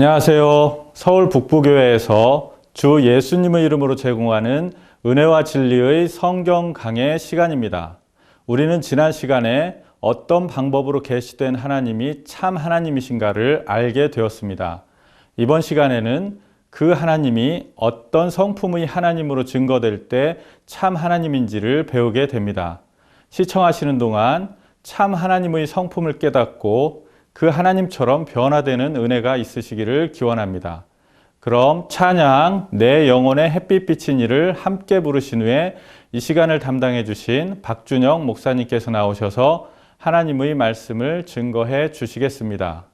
안녕하세요. 서울 북부교회에서 주 예수님의 이름으로 제공하는 은혜와 진리의 성경 강해 시간입니다. 우리는 지난 시간에 어떤 방법으로 계시된 하나님이 참 하나님이신가를 알게 되었습니다. 이번 시간에는 그 하나님이 어떤 성품의 하나님으로 증거될 때 참 하나님인지를 배우게 됩니다. 시청하시는 동안 참 하나님의 성품을 깨닫고 그 하나님처럼 변화되는 은혜가 있으시기를 기원합니다. 그럼 찬양 내 영혼의 햇빛 비친 이를 함께 부르신 후에 이 시간을 담당해 주신 박준영 목사님께서 나오셔서 하나님의 말씀을 증거해 주시겠습니다.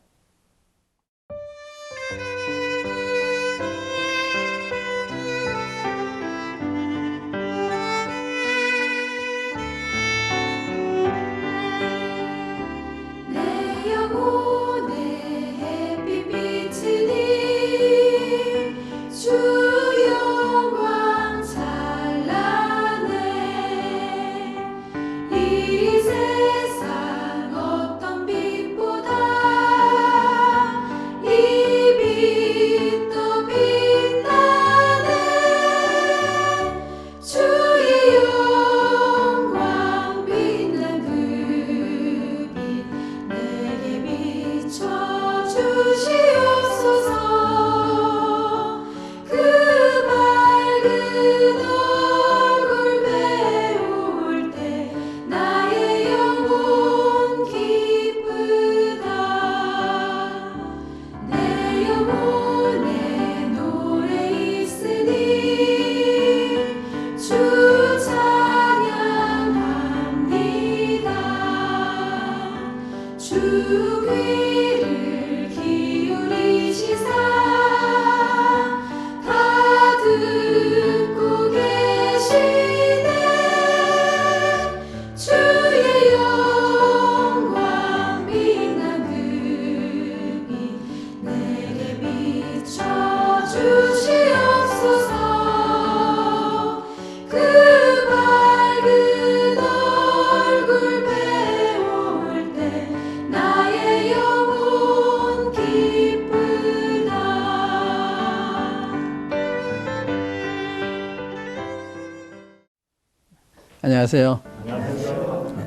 안녕하세요.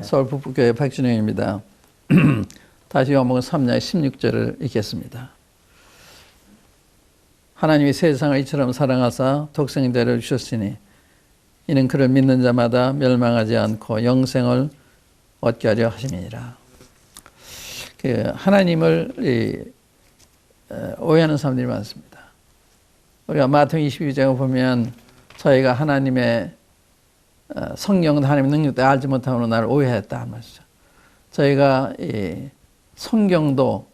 서울 북부교회 박준영입니다. 다시 요한복음 3장 16절을 읽겠습니다. 하나님이 세상을 이처럼 사랑하사 독생자를 주셨으니 이는 그를 믿는 자마다 멸망하지 않고 영생을 얻게 하려 하심이니라. 하나님을 오해하는 사람들이 많습니다. 우리가 마태복음 22장을 보면 저희가 하나님의 성경도 하나님의 능력도 알지 못함으로 나를 오해했다 하는 말이죠. 저희가 이 성경도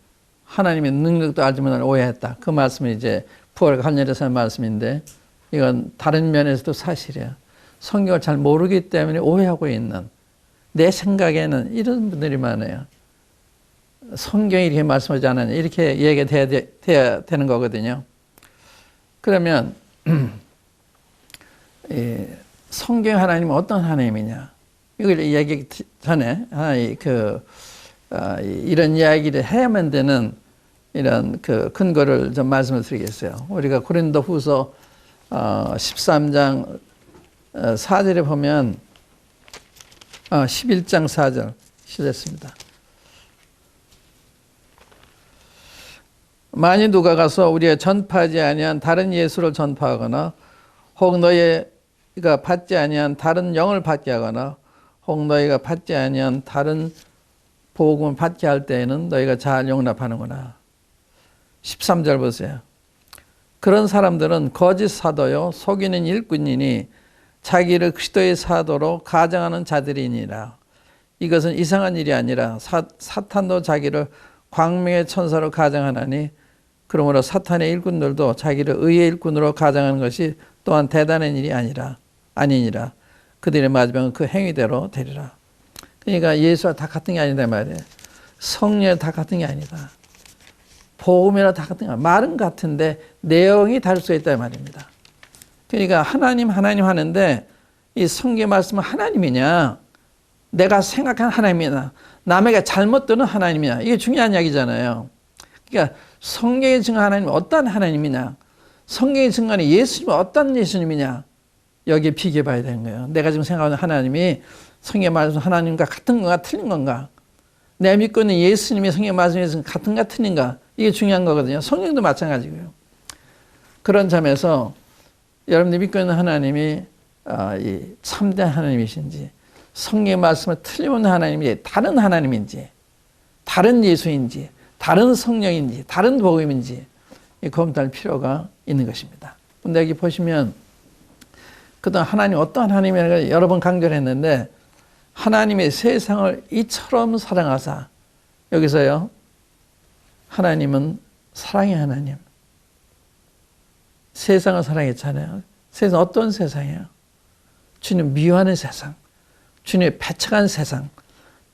하나님의 능력도 알지 못함으로 나를 오해했다. 그 말씀이 이제 부활과 관련해서 하는 말씀인데 이건 다른 면에서도 사실이에요. 성경을 잘 모르기 때문에 오해하고 있는, 내 생각에는 이런 분들이 많아요. 성경이 이렇게 말씀하지 않았냐, 이렇게 얘기가 돼야 되는 거거든요. 그러면 성경 하나님은 어떤 하나님이냐? 이걸 얘기하기 전에 이런 이야기를 해야만 되는 이런 그 근거를 좀 말씀을 드리겠어요. 우리가 고린도후서 13장 4절에 보면 11장 4절 시작했습니다. 만일 누가 가서 우리가 전파하지 아니한 다른 예수를 전파하거나 혹 너희가 받지 아니한 다른 영을 받게 하거나 혹 너희가 받지 아니한 다른 복음을 받게 할 때에는 너희가 잘 용납하는구나. 13절 보세요. 그런 사람들은 거짓 사도요 속이는 일꾼이니 자기를 그리스도의 사도로 가정하는 자들이니라. 이것은 이상한 일이 아니라 사탄도 자기를 광명의 천사로 가정하나니 그러므로 사탄의 일꾼들도 자기를 의의 일꾼으로 가정하는 것이 또한 대단한 일이 아니니라. 그들의 마지막은 그 행위대로 되리라. 그러니까 예수와 다 같은 게 아니다 말이에요. 성령이 다 같은 게 아니다. 복음이라 다 같은 게 아니다. 말은 같은데 내용이 다를 수 있다 말입니다. 그러니까 하나님 하는데 이 성경 말씀은 하나님이냐, 내가 생각한 하나님이냐, 남에게 잘못 드는 하나님이냐, 이게 중요한 이야기잖아요. 그러니까 성경에 증거하는 하나님은 어떤 하나님이냐, 성경에 증거하는 예수님은 어떤 예수님이냐, 여기에 비교해 봐야 되는 거예요. 내가 지금 생각하는 하나님이 성경에 말해서 하나님과 같은 건가 틀린 건가, 내가 믿고 있는 예수님이 성경에 말씀에서 같은가 틀린가, 이게 중요한 거거든요. 성경도 마찬가지고요. 그런 점에서 여러분들이 믿고 있는 하나님이 이 참된 하나님이신지, 성경의 말씀을 틀림없는 하나님이 다른 하나님인지, 다른 예수인지, 다른 성령인지, 다른 복음인지 검토할 필요가 있는 것입니다. 근데 여기 보시면 그동안 하나님 어떤 하나님이라고 여러 번 강조를 했는데, 하나님의 세상을 이처럼 사랑하사, 여기서요, 하나님은 사랑의 하나님, 세상을 사랑했잖아요. 세상 어떤 세상이에요? 주님 미워하는 세상, 주님 배척한 세상,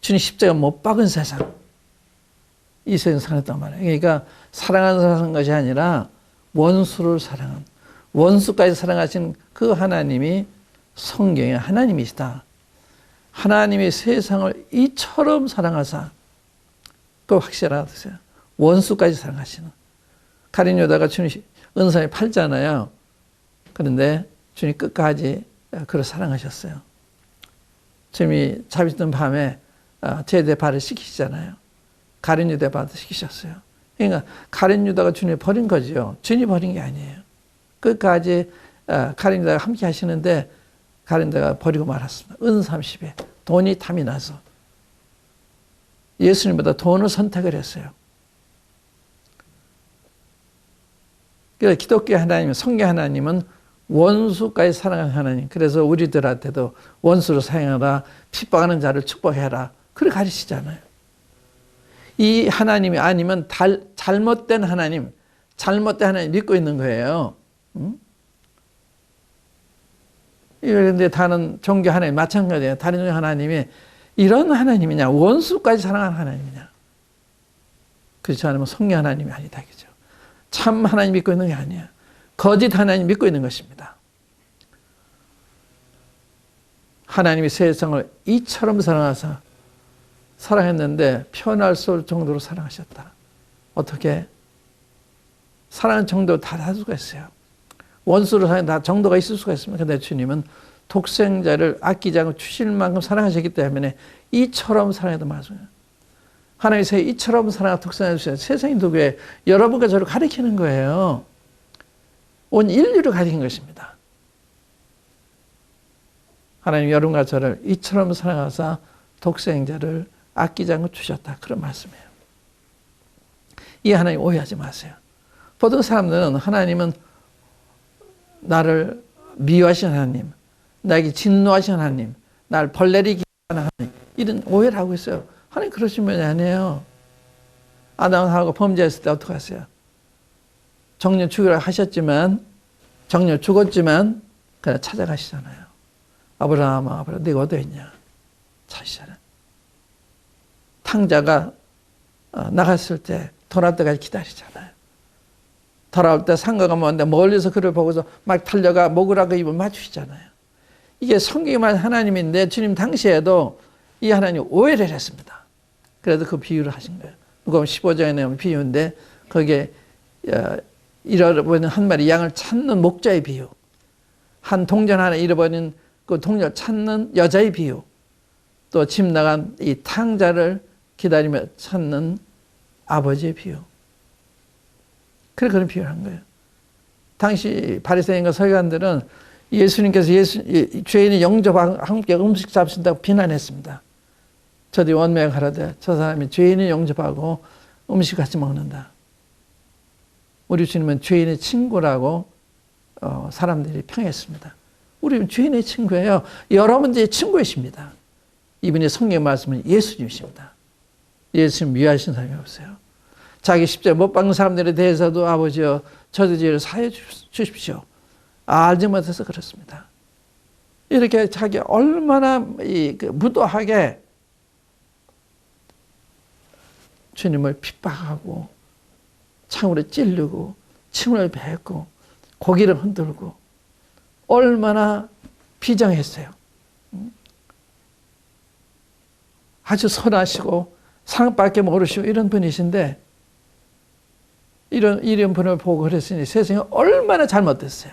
주님 십자가 못 박은 세상, 이 세상 사랑했단 말이에요. 그러니까 사랑하는 것이 아니라 원수를 사랑한, 원수까지 사랑하신 그 하나님이 성경의 하나님이시다. 하나님이 세상을 이처럼 사랑하사, 그거 확실하세요. 원수까지 사랑하시는. 가룟 유다가 주님 은사에 팔잖아요. 그런데 주님 끝까지 그를 사랑하셨어요. 주님이 잡히던 밤에 제대 발을 시키시잖아요. 가룟 유다 발을 시키셨어요. 그러니까 가룟 유다가 주님을 버린 거죠. 주님이 버린 게 아니에요. 끝까지 가룟 유다가 함께 하시는데 가룟 유다가 버리고 말았습니다. 은 30에 돈이 탐이 나서 예수님보다 돈을 선택을 했어요. 그래서 기독교 하나님, 성경 하나님은 원수까지 사랑하는 하나님. 그래서 우리들한테도 원수를 사랑하라, 핍박하는 자를 축복해라, 그렇게 가르치잖아요. 이 하나님이 아니면 잘못된 하나님 믿고 있는 거예요. 그런데 다른 종교 하나님 마찬가지예요. 다른 종교 하나님이 이런 하나님이냐, 원수까지 사랑하는 하나님이냐. 그렇지 않으면 성령 하나님이 아니다, 그죠? 참 하나님 믿고 있는 게 아니야. 거짓 하나님 믿고 있는 것입니다. 하나님이 세상을 이처럼 사랑하사, 사랑했는데 표현할 수 없을 정도로 사랑하셨다. 어떻게? 사랑하는 정도 다 다를 수가 있어요. 원수를 사랑하는 다 정도가 있을 수가 있습니다. 그런데 주님은 독생자를 아끼지 않고 주실 만큼 사랑하셨기 때문에 이처럼 사랑해도 맞아요. 하나님이 세상에 이처럼 사랑하고 독생자를 주셔서 세상이 누구예요? 여러분과 저를 가리키는 거예요. 온 인류를 가리킨 것입니다. 하나님 여러분과 저를 이처럼 사랑하사 독생자를 아끼지 않고 주셨다. 그런 말씀이에요. 이 하나님 오해하지 마세요. 보통 사람들은 하나님은 나를 미워하신 하나님, 나에게 진노하신 하나님, 나를 벌내리기 하는 하나님, 이런 오해를 하고 있어요. 하나님 그러신 분이 아니에요. 아담하고 범죄했을 때 어떻게 하세요? 정령 죽이라 하셨지만, 정령 죽었지만 그냥 찾아가시잖아요. 아브라함아, 네가 어디 있냐? 찾으시잖아요. 탕자가 나갔을 때 돌아올 때까지 기다리잖아요. 돌아올 때 상가가 먼데 멀리서 그를 보고서 막 달려가 먹으라고 입을 맞추시잖아요. 이게 성경이 말하는 하나님인데 주님 당시에도 이 하나님 오해를 했습니다. 그래서 그 비유를 하신 거예요. 누가복음 15장에 나오는 비유인데 거기에 잃어버린 한 마리 양을 찾는 목자의 비유, 한 동전 하나 잃어버린 그 동전을 찾는 여자의 비유, 또 집 나간 이 탕자를 기다리며 찾는 아버지의 비유. 그런 비유를 한 거예요. 당시 바리새인과 서기관들은 예수님께서 죄인이 영접하고 함께 음식 잡수신다고 비난했습니다. 저들이 원명하라되 저 사람이 죄인을 영접하고 음식 같이 먹는다. 우리 주님은 죄인의 친구라고 사람들이 평했습니다. 우리는 죄인의 친구예요. 여러분들의 친구이십니다. 이분의 성경 말씀은 예수님이십니다. 예수님 미워하시는 사람이 없어요. 자기 십자가 못 박는 사람들에 대해서도 아버지여 저들 죄를 사해 주십시오. 알지 못해서 그렇습니다. 이렇게 자기 얼마나 무도하게 주님을 핍박하고 창으로 찌르고 침을 뱉고 고기를 흔들고 얼마나 비장했어요. 아주 선하시고 상밖에 모르시고 이런 분이신데 이런 분을 보고 그랬으니 세상이 얼마나 잘못됐어요.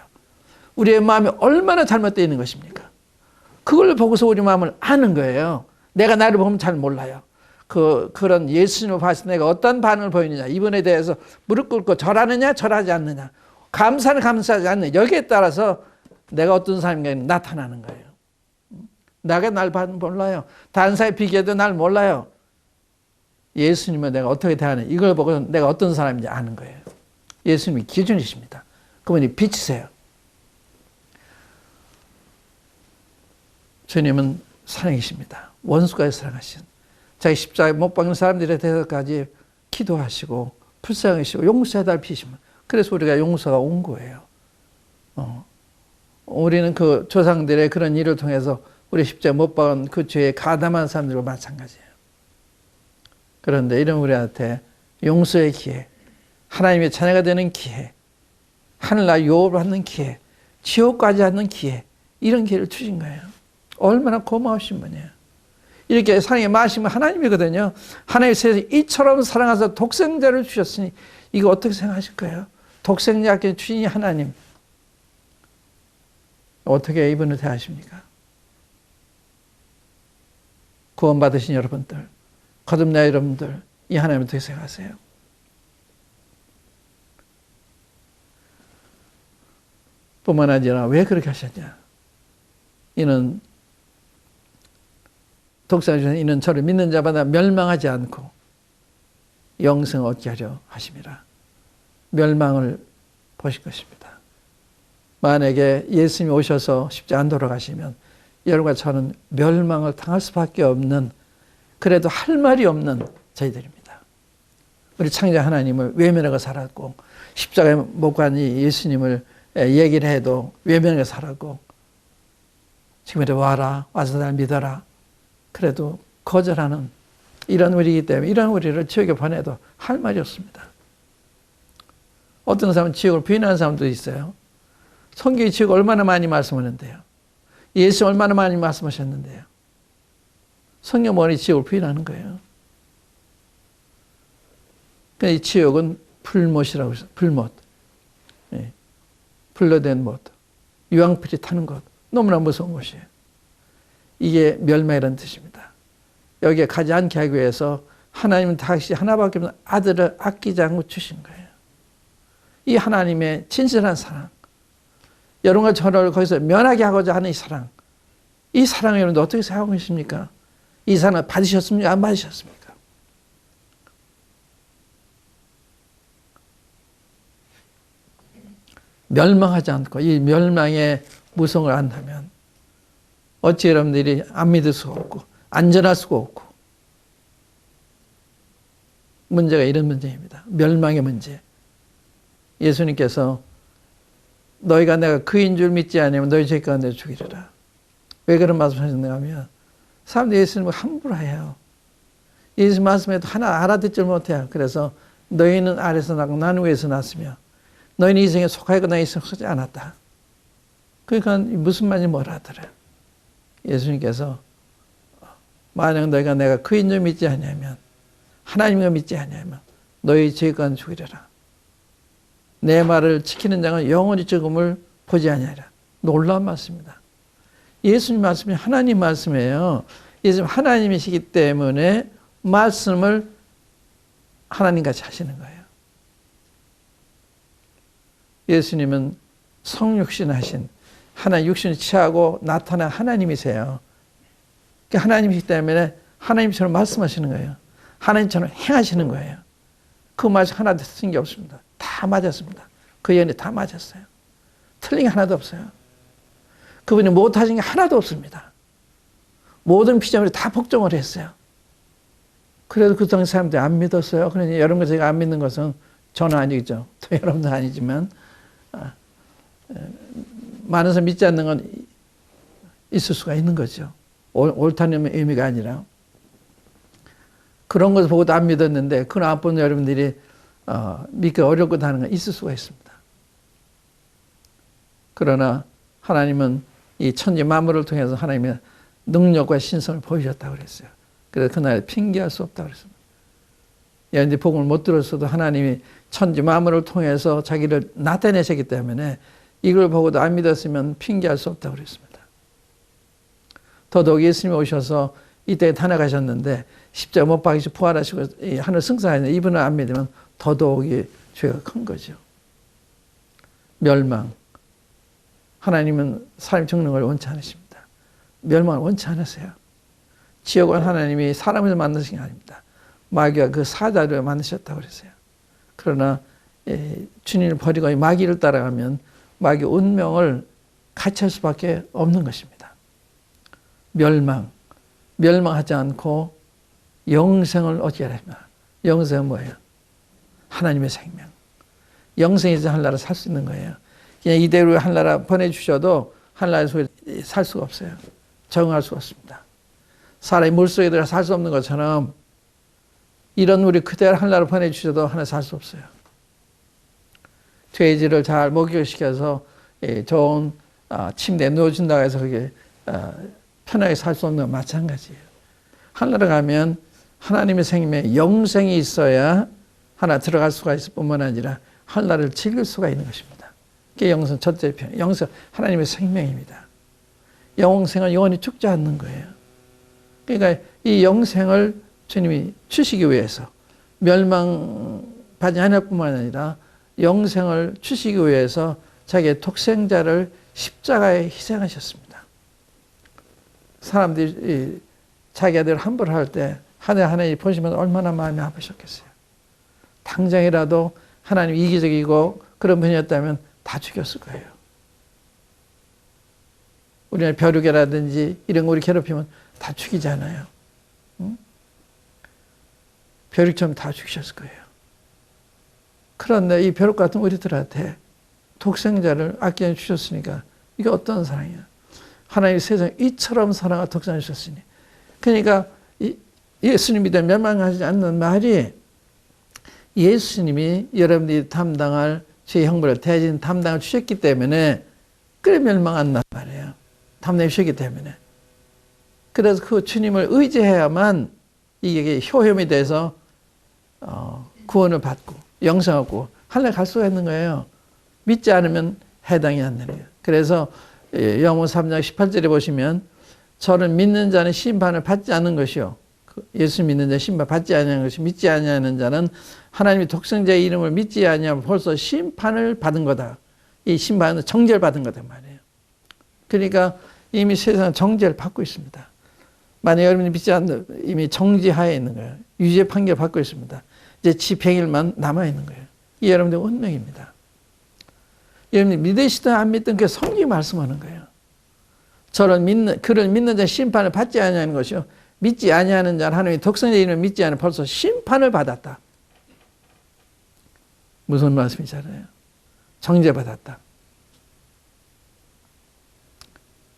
우리의 마음이 얼마나 잘못되어 있는 것입니까? 그걸 보고서 우리 마음을 아는 거예요. 내가 나를 보면 잘 몰라요. 그런 예수님을 봤을 때 내가 어떤 반응을 보이느냐, 이분에 대해서 무릎 꿇고 절하느냐 절하지 않느냐, 감사는 감사하지 않느냐, 여기에 따라서 내가 어떤 사람인가 나타나는 거예요. 내가 날 몰라요. 다른 사람에 비교해도 날 몰라요. 예수님을 내가 어떻게 대하느냐, 이걸 보고 내가 어떤 사람인지 아는 거예요. 예수님이 기준이십니다. 그분이 빛이세요. 주님은 사랑이십니다. 원수까지 사랑하신, 자기 십자가에 못 박는 사람들에 대해서까지 기도하시고 불쌍하시고 용서해달 피시면, 그래서 우리가 용서가 온 거예요. 우리는 그 조상들의 그런 일을 통해서 우리 십자가 못 박은 그 죄에 가담한 사람들과 마찬가지예요. 그런데 이런 우리한테 용서의 기회, 하나님의 자녀가 되는 기회, 하늘나라 유업을 받는 기회, 지옥까지 하는 기회, 이런 기회를 주신 거예요. 얼마나 고마우신 분이에요. 이렇게 사랑의 마심은 하나님이거든요. 하나님 세상에 이처럼 사랑하셔서 독생자를 주셨으니 이거 어떻게 생각하실 거예요? 독생자께 주신 하나님, 어떻게 이분을 대하십니까? 구원받으신 여러분들, 거듭난 여러분들, 이 하나님 어떻게 생각하세요? 뿐만 아니라 왜 그렇게 하셨냐? 이는 독생자 이는 저를 믿는 자마다 멸망하지 않고 영생을 얻게 하려 하심이라. 멸망을 보실 것입니다. 만약에 예수님이 오셔서 십자가 안 돌아가시면 여러분과 저는 멸망을 당할 수밖에 없는, 그래도 할 말이 없는 저희들입니다. 우리 창조 하나님을 외면하고 살았고, 십자가에 못 간 이 예수님을 얘기를 해도 외면하고 살았고, 지금부터 와라, 와서 날 믿어라, 그래도 거절하는 이런 우리이기 때문에 이런 우리를 지옥에 보내도 할 말이 없습니다. 어떤 사람은 지옥을 부인하는 사람도 있어요. 성경이 지옥 얼마나 많이 말씀하는데요. 예수 얼마나 많이 말씀하셨는데요. 성경 머리 지옥을 부인하는 거예요. 이 지옥은 불못이라고 해서, 불못, 불로 된 못, 유황불이 타는 것, 너무나 무서운 곳이에요. 이게 멸망이라는 뜻입니다. 여기에 가지 않게 하기 위해서 하나님은 다시 하나밖에 없는 아들을 아끼지 않고 주신 거예요. 이 하나님의 진실한 사랑, 여러분과 저를 거기서 면하게 하고자 하는 이 사랑, 이 사랑을 여러분들 어떻게 생각하고 계십니까? 이 사랑을 받으셨습니까? 안 받으셨습니까? 멸망하지 않고 이 멸망의 무성을 안다면 어찌 여러분들이 안 믿을 수가 없고 안전할 수가 없고, 문제가 이런 문제입니다. 멸망의 문제. 예수님께서 너희가 내가 그인 줄 믿지 않으면 너희 죄 가운데 죽이리라. 왜 그런 말씀을 하셨는가 하면, 사람들이 예수님을 함부로 해요. 예수 말씀에도 하나 알아듣지 못해요. 그래서 너희는 아래서 나고 나는 위에서 났으며 너희는 이생에 속하였고 나 이생에 속하지 않았다. 그러니까 무슨 말인지 뭘 알아들어요. 예수님께서 만약 너희가 내가 그인 줄 믿지 않으면, 하나님을 믿지 않으면 너희 죄 가운데 죽이리라. 내 말을 지키는 자는 영원히 죽음을 보지 아니하리라. 놀라운 말씀입니다. 예수님 말씀이 하나님 말씀이에요. 예수님 하나님이시기 때문에 말씀을 하나님같이 하시는 거예요. 예수님은 성육신 하신, 하나님 육신을 취하고 나타난 하나님이세요. 하나님이시기 때문에 하나님처럼 말씀하시는 거예요. 하나님처럼 행하시는 거예요. 그 말씀 하나도 틀린 게 없습니다. 다 맞았습니다. 그 예언이 다 맞았어요. 틀린 게 하나도 없어요. 그분이 못하신 게 하나도 없습니다. 모든 피조물이 다 복종을 했어요. 그래도 그 당시 사람들이 안 믿었어요. 그러니 여러분과 제가 안 믿는 것은 저는 아니죠. 또 여러분도 아니지만, 많은 사람 믿지 않는 건 있을 수가 있는 거죠. 옳다는 의미가 아니라. 그런 것을 보고도 안 믿었는데 그걸 안 보는 여러분들이 믿기 어렵고 하는 건 있을 수가 있습니다. 그러나 하나님은 이 천지 만물을 통해서 하나님의 능력과 신성을 보여주셨다고 그랬어요. 그래서 그날 핑계할 수 없다고 그랬습니다. 여러분들이 복음을 못 들었어도 하나님이 천지 만물을 통해서 자기를 나타내셨기 때문에 이걸 보고도 안 믿었으면 핑계할 수 없다고 그랬습니다. 더더욱 예수님이 오셔서 이 땅에 타나가셨는데 십자가 못 박히시고 부활하시고 하늘 승천하셨는데 이분을 안 믿으면 더더욱이 죄가 큰 거죠. 멸망. 하나님은 사람이 죽는 걸 원치 않으십니다. 멸망을 원치 않으세요. 지옥은 하나님이 사람을 만드신 게 아닙니다. 마귀가 그 사자를 만드셨다고 그랬어요. 그러나 주님을 버리고 마귀를 따라가면 마귀 운명을 같이 할 수밖에 없는 것입니다. 멸망하지 않고 영생을 얻게 됩니다. 영생은 뭐예요? 하나님의 생명. 영생에서 하늘나라 살 수 있는 거예요. 그냥 이대로 하늘나라 보내주셔도 하늘나라에서 살 수가 없어요. 적응할 수가 없습니다. 사람이 물속에 들어가 살 수 없는 것처럼 이런 우리 그대로 하늘나라 보내주셔도 하나 살 수 없어요. 돼지를 잘 목욕시켜서 좋은 침대에 누워준다고 해서 그게 편하게 살 수 없는 건 마찬가지예요. 하늘나라 가면 하나님의 생명에 영생이 있어야 하나 들어갈 수가 있을 뿐만 아니라 하늘나라를 즐길 수가 있는 것입니다. 그게 영생 첫째 편. 영생 하나님의 생명입니다. 영생은 영원히 죽지 않는 거예요. 그러니까 이 영생을 주님이 주시기 위해서 멸망받지 않을 뿐만 아니라 영생을 주시기 위해서 자기의 독생자를 십자가에 희생하셨습니다. 사람들이 자기 아들 함부로 할 때 하나님 보시면 얼마나 마음이 아프셨겠어요. 당장이라도 하나님 이기적이고 그런 분이었다면 다 죽였을 거예요. 우리는 벼룩이라든지 이런 거 우리 괴롭히면 다 죽이잖아요. 응? 벼룩처럼 다 죽이셨을 거예요. 그런데 이 벼룩 같은 우리들한테 독생자를 아끼어 주셨으니까 이게 어떤 사랑이야? 하나님이 세상 이처럼 사랑하 독생자를 주셨으니. 그러니까 예수님 믿어 멸망하지 않는 말이 예수님이 여러분들이 담당할 죄의 형벌을 대신 담당을 주셨기 때문에 그래 멸망한단 말이에요. 담당해 주셨기 때문에. 그래서 그 주님을 의지해야만 이게 효험이 돼서 구원을 받고 영생을 얻고 하늘에 갈 수가 있는 거예요. 믿지 않으면 해당이 안 되는 거예요. 그래서 요한복음 3장 18절에 보시면 저를 믿는 자는 심판을 받지 않는 것이요. 예수 믿는 자 심판 받지 아니하는 것이 믿지 아니하는 자는 하나님의 독생자의 이름을 믿지 아니하면 벌써 심판을 받은 거다. 이 심판은 정죄를 받은 거다 말이에요. 그러니까 이미 세상은 정죄를 받고 있습니다. 만약 여러분이 믿지 않는 이미 정죄하에 있는 거예요. 유죄 판결 받고 있습니다. 이제 집행일만 남아 있는 거예요. 이 여러분들의 운명입니다. 여러분이 믿으시든 안 믿든 그 성경이 말씀하는 거예요. 그를 믿는 자 심판을 받지 아니하는 것이요. 믿지 아니하는 자는 하나님의 독생자의 이름을 믿지 않으면 벌써 심판을 받았다. 무슨 말씀이잖아요. 정죄받았다.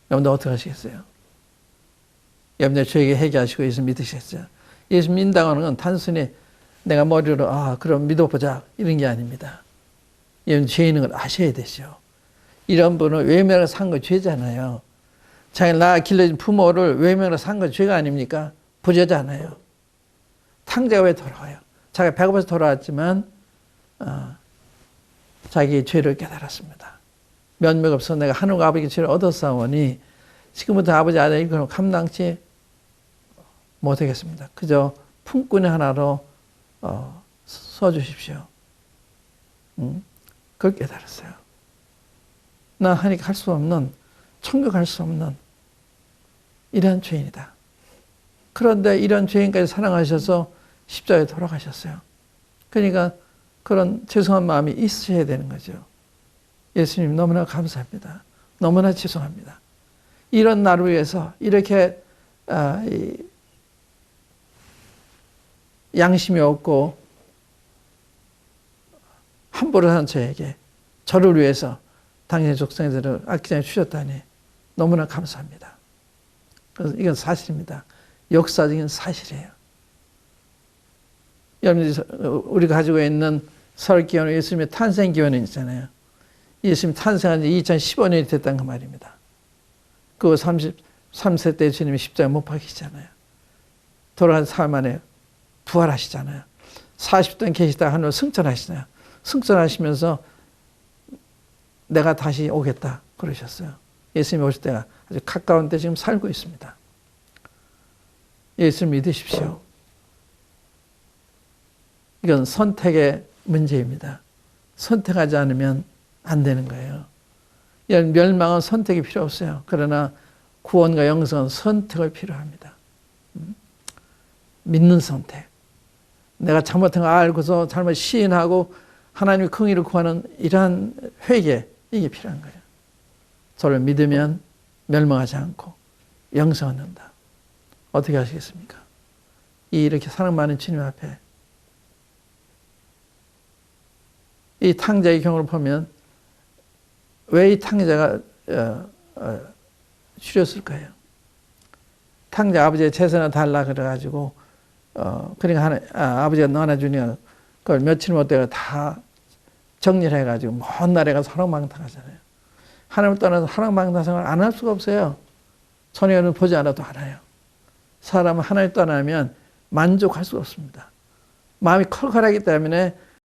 여러분들 어떻게 하시겠어요? 여러분들 저에게 회개하시고 예수 믿으셨어요. 예수 믿는다고 하는 건 단순히 내가 머리로 그럼 믿어보자 이런 게 아닙니다. 여러분 죄 있는 걸 아셔야 되죠. 이런 분은 외면을 산 거 죄잖아요. 자기 낳아 길러준 부모를 외면으로 산 건 죄가 아닙니까? 부자잖아요. 탕자가 왜 돌아와요? 자기가 배고파서 돌아왔지만 자기의 죄를 깨달았습니다. 면목 없어 내가 하늘과 아버지의 죄를 얻었사오니 지금부터 아버지 아들이 그럼 감당치 못하겠습니다. 그저 품꾼이 하나로 써주십시오. 그걸 깨달았어요. 나 하니까 할 수 없는 천국 갈 수 없는 이런 죄인이다. 그런데 이런 죄인까지 사랑하셔서 십자가에 돌아가셨어요. 그러니까 그런 죄송한 마음이 있으셔야 되는 거죠. 예수님 너무나 감사합니다. 너무나 죄송합니다. 이런 나를 위해서 이렇게 양심이 없고 함부로 한 저에게 저를 위해서 당신의 족생들을 아끼지 주셨다니 너무나 감사합니다. 그래서 이건 사실입니다. 역사적인 사실이에요. 여러분들이 우리가 가지고 있는 설기원 예수님의 탄생기원은 있잖아요. 예수님 탄생한 지 2015년이 됐다는 그 말입니다. 그 33세 때 주님이 십자가에 못 박히시잖아요. 돌아간 사흘 만에 부활하시잖아요. 40년 계시다 하늘 승천하시나요? 승천하시면서 내가 다시 오겠다 그러셨어요. 예수님이 오실 때가 아주 가까운 때 지금 살고 있습니다. 예수를 믿으십시오. 이건 선택의 문제입니다. 선택하지 않으면 안 되는 거예요. 멸망은 선택이 필요 없어요. 그러나 구원과 영생은 선택을 필요합니다. 믿는 선택. 내가 잘못한 거 알고서 잘못 시인하고 하나님의 긍휼을 구하는 이러한 회개, 이게 필요한 거예요. 저를 믿으면 멸망하지 않고 영생 얻는다. 어떻게 하시겠습니까? 이렇게 사랑 많은 주님 앞에 이 탕자의 경우를 보면 왜 이 탕자가 줄였을까요? 탕자 아버지의 재산을 달라 그래가지고 그러니까 아버지가 너나 주니까 그걸 며칠 못되고 다 정리를 해가지고 먼 나라에 가서 허랑방탕하잖아요. 하나님을 떠나서 허랑방탕 생활을 안 할 수가 없어요. 전혀는 보지 않아도 알아요. 사람은 하나님을 떠나면 만족할 수가 없습니다. 마음이 컬컬하기 때문에